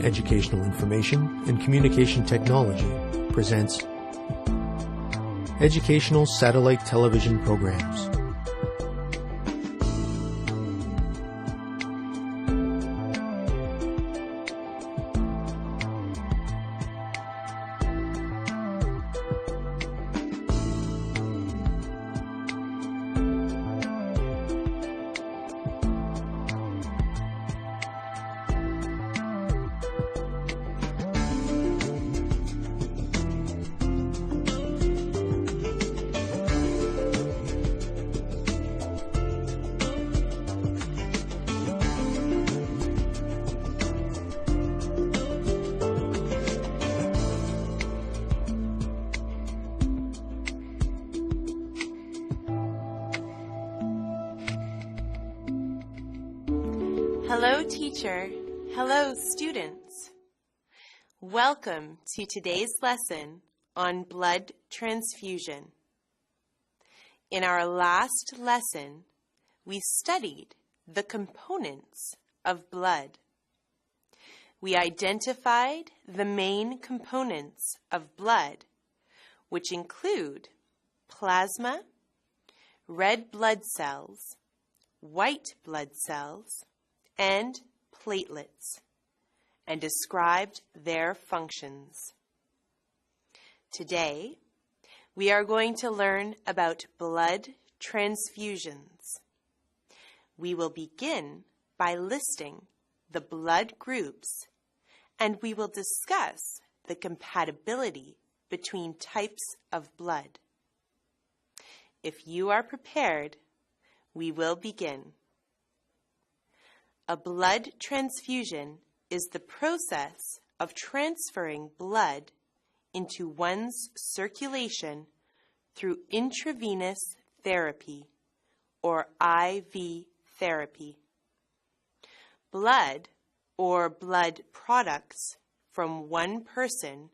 Educational Information and Communication Technology presents Educational Satellite Television Programs. Hello, teacher. Hello, students. Welcome to today's lesson on blood transfusion. In our last lesson, we studied the components of blood. We identified the main components of blood, which include plasma, red blood cells, white blood cells, and platelets, and described their functions. Today, we are going to learn about blood transfusions. We will begin by listing the blood groups, and we will discuss the compatibility between types of blood. If you are prepared, we will begin. A blood transfusion is the process of transferring blood into one's circulation through intravenous therapy or IV therapy. Blood or blood products from one person,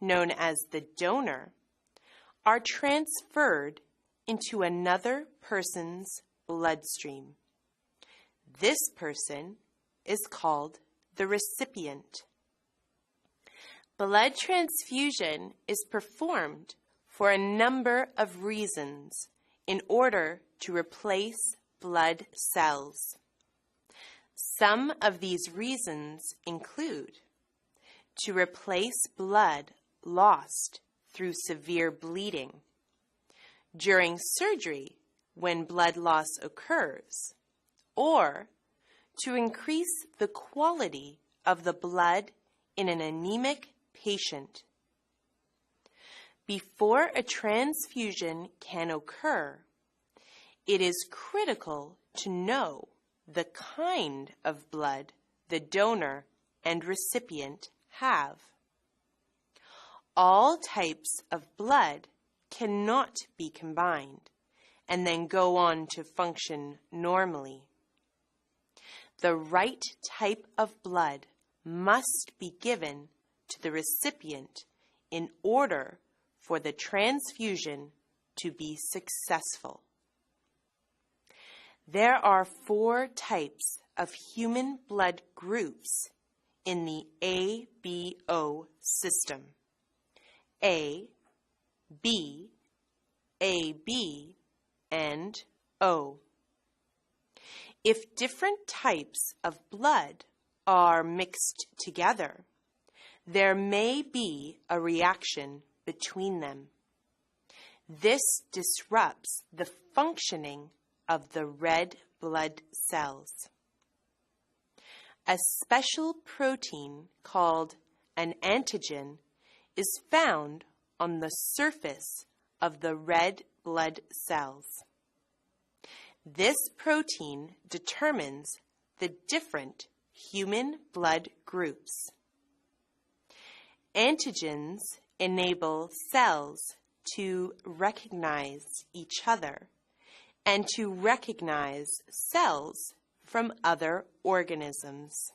known as the donor, are transferred into another person's bloodstream. This person is called the recipient. Blood transfusion is performed for a number of reasons in order to replace blood cells. Some of these reasons include to replace blood lost through severe bleeding, during surgery when blood loss occurs, or to increase the quality of the blood in an anemic patient. Before a transfusion can occur, it is critical to know the kind of blood the donor and recipient have. All types of blood cannot be combined and then go on to function normally. The right type of blood must be given to the recipient in order for the transfusion to be successful. There are 4 types of human blood groups in the ABO system: A, B, AB, and O. If different types of blood are mixed together, there may be a reaction between them. This disrupts the functioning of the red blood cells. A special protein called an antigen is found on the surface of the red blood cells. This protein determines the different human blood groups. Antigens enable cells to recognize each other and to recognize cells from other organisms.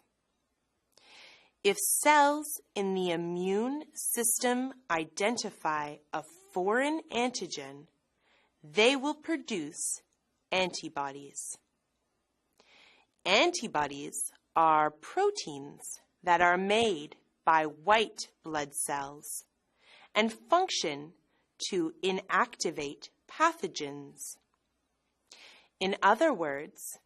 If cells in the immune system identify a foreign antigen, they will produce antibodies. Antibodies are proteins that are made by white blood cells and function to inactivate pathogens. In other words,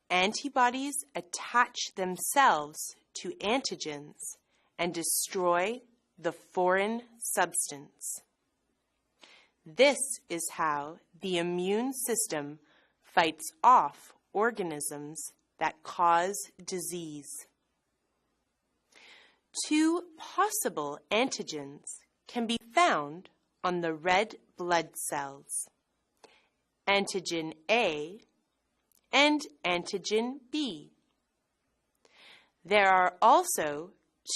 antibodies attach themselves to antigens and destroy the foreign substance. This is how the immune system fights off organisms that cause disease. Two possible antigens can be found on the red blood cells, antigen A and antigen B. There are also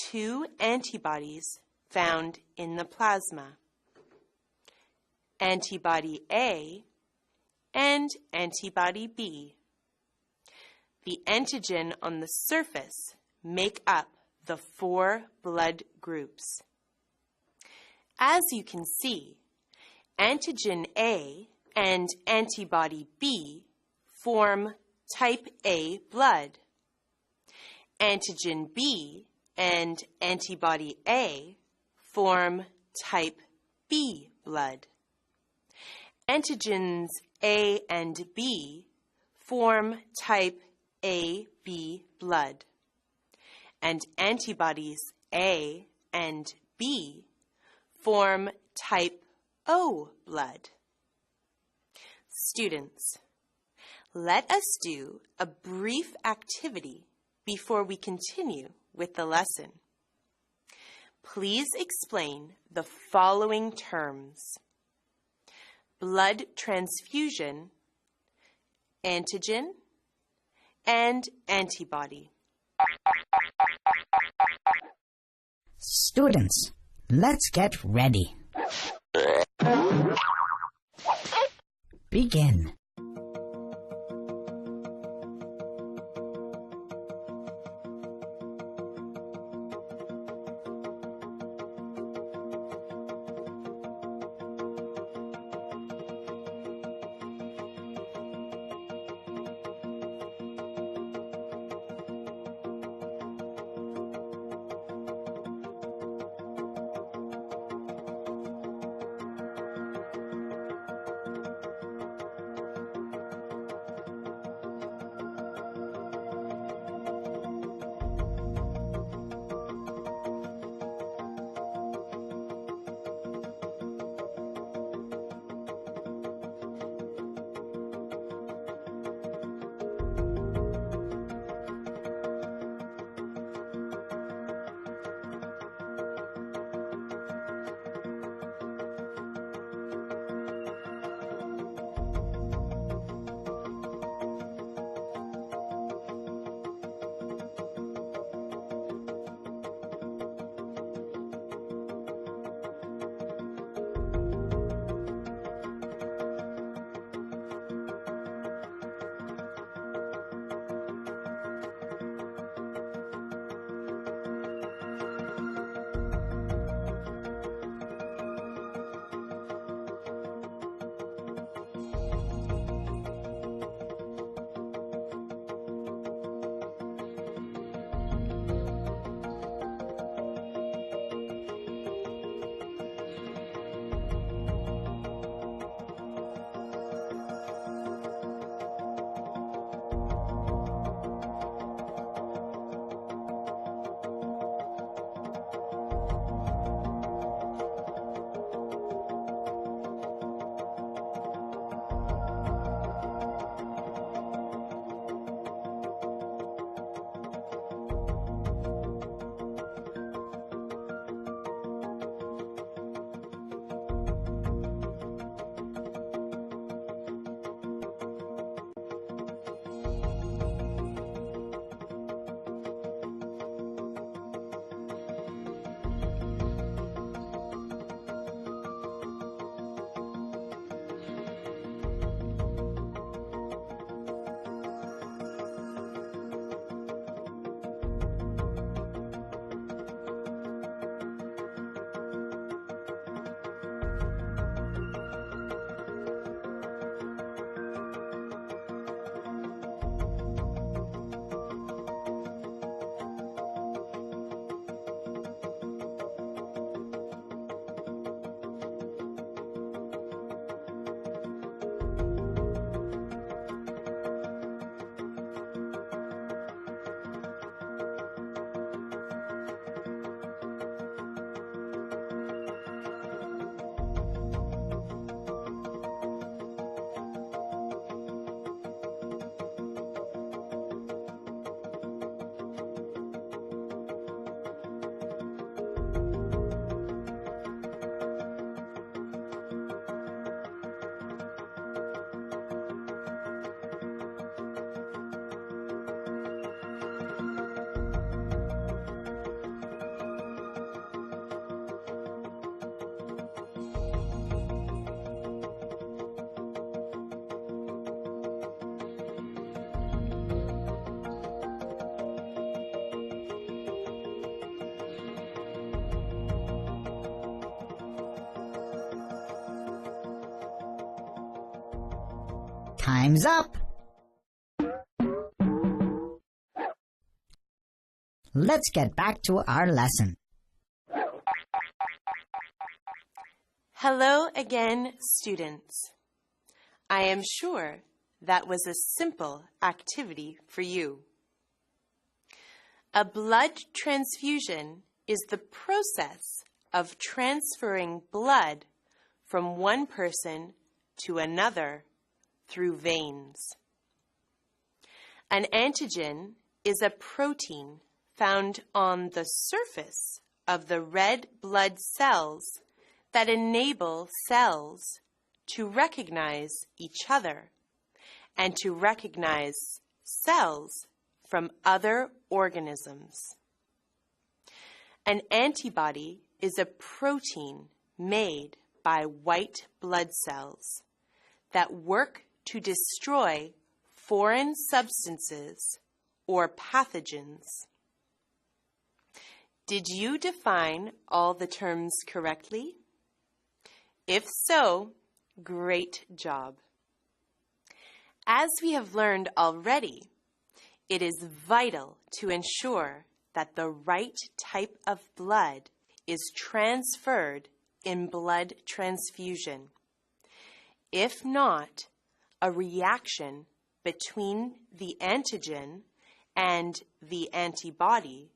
two antibodies found in the plasma, antibody A and antibody B. The antigen on the surface make up the four blood groups. As you can see, antigen A and antibody B form type A blood. Antigen B and antibody A form type B blood. Antigens A and B form type AB blood. And antibodies A and B form type O blood. Students, let us do a brief activity before we continue with the lesson. Please explain the following terms: blood transfusion, antigen, and antibody. Students, let's get ready. Begin. Time's up. Let's get back to our lesson. Hello again, students. I am sure that was a simple activity for you. A blood transfusion is the process of transferring blood from one person to another through veins. An antigen is a protein found on the surface of the red blood cells that enable cells to recognize each other and to recognize cells from other organisms. An antibody is a protein made by white blood cells that work to destroy foreign substances or pathogens. Did you define all the terms correctly? If so, great job. As we have learned already, it is vital to ensure that the right type of blood is transferred in blood transfusion. If not, a reaction between the antigen and the antibody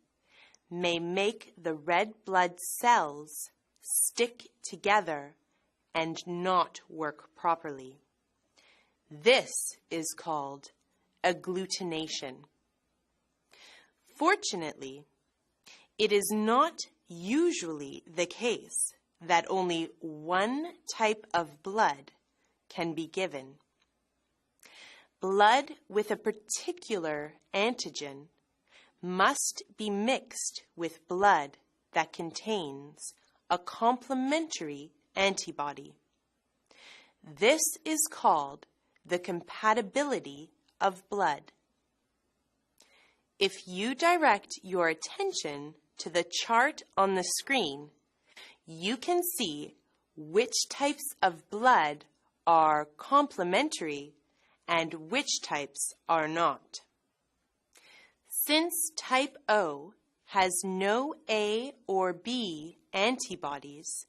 may make the red blood cells stick together and not work properly. This is called agglutination. Fortunately, it is not usually the case that only one type of blood can be given. Blood with a particular antigen must be mixed with blood that contains a complementary antibody. This is called the compatibility of blood. If you direct your attention to the chart on the screen, you can see which types of blood are complementary and which types are not. Since type O has no A or B antibodies,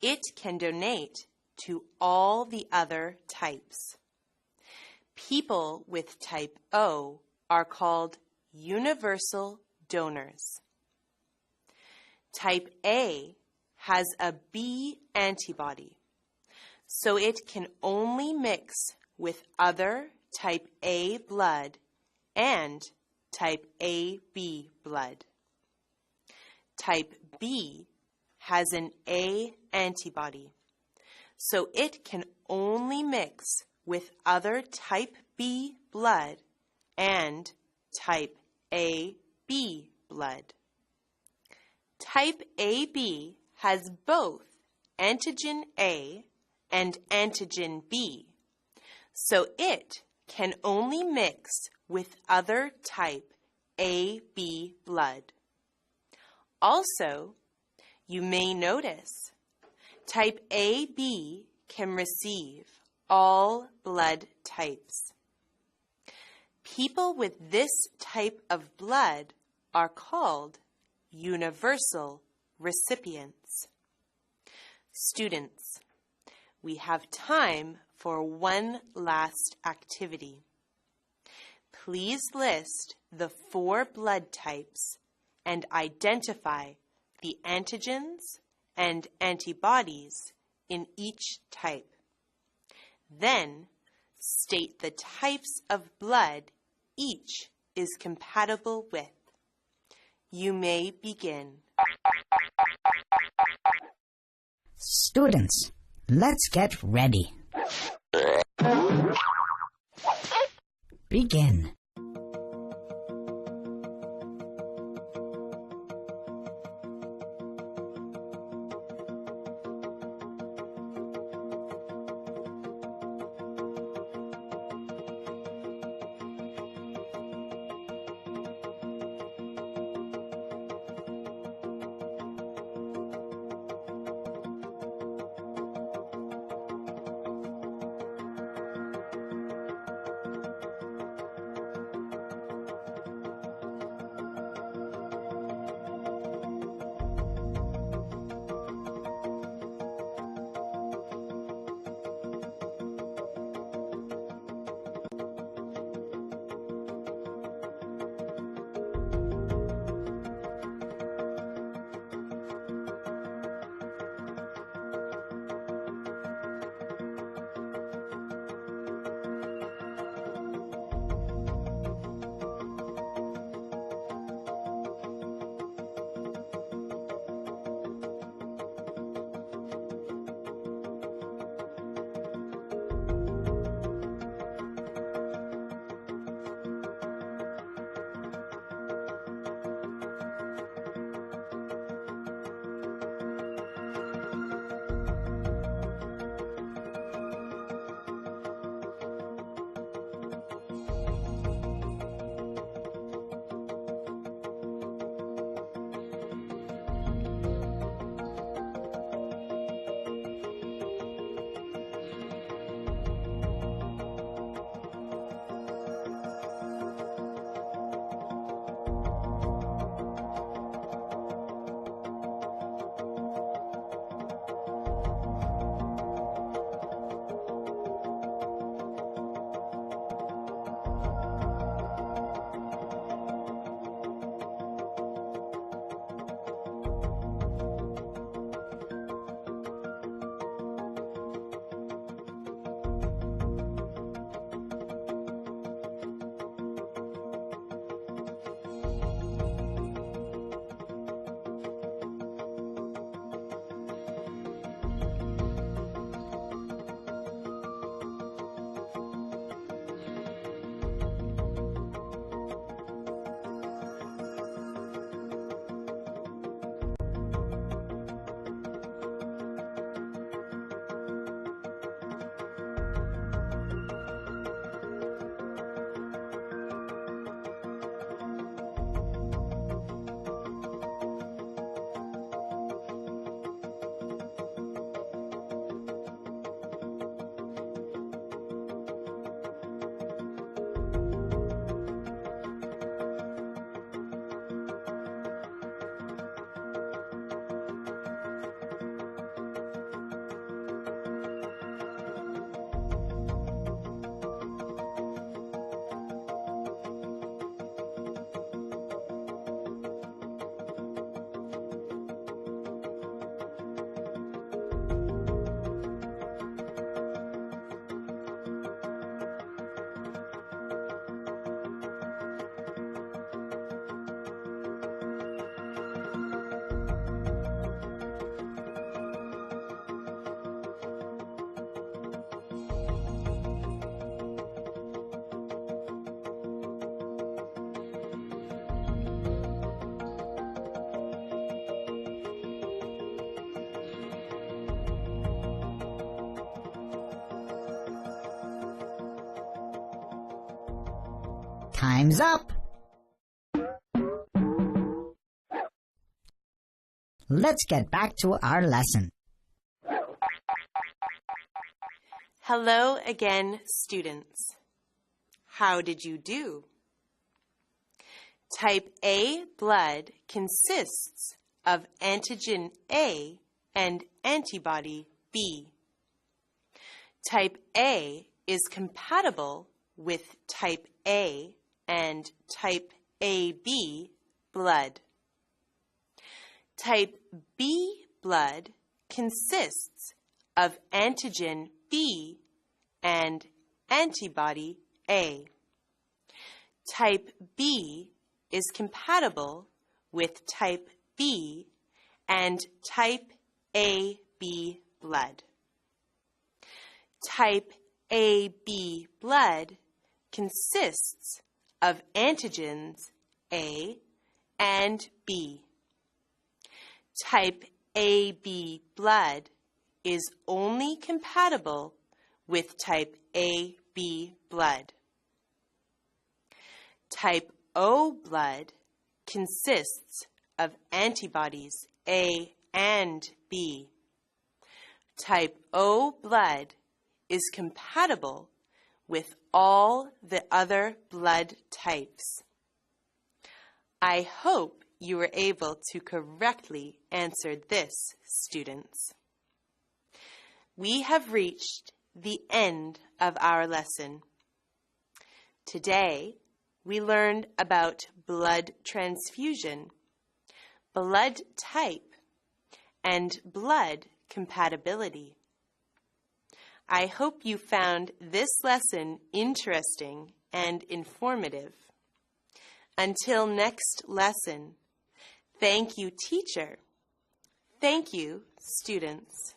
it can donate to all the other types. People with type O are called universal donors. Type A has a B antibody, so it can only mix with other type A blood and type AB blood. Type B has an A antibody, so it can only mix with other type B blood and type AB blood. Type AB has both antigen A and antigen B, so it can only mix with other type AB blood. Also, you may notice type AB can receive all blood types. People with this type of blood are called universal recipients. Students, we have time for one last activity. Please list the 4 blood types and identify the antigens and antibodies in each type. Then, state the types of blood each is compatible with. You may begin. Students, let's get ready. Begin. Time's up. Let's get back to our lesson. Hello again, students. How did you do? Type A blood consists of antigen A and antibody B. Type A is compatible with type A and type AB blood. Type B blood consists of antigen B and antibody A. Type B is compatible with type B and type AB blood. Type AB blood consists of antigens A and B. Type AB blood is only compatible with type AB blood. Type O blood consists of antibodies A and B. Type O blood is compatible with all the other blood types. I hope you were able to correctly answer this, students. We have reached the end of our lesson. Today, we learned about blood transfusion, blood type, and blood compatibility. I hope you found this lesson interesting and informative. Until next lesson, thank you, teacher. Thank you, students.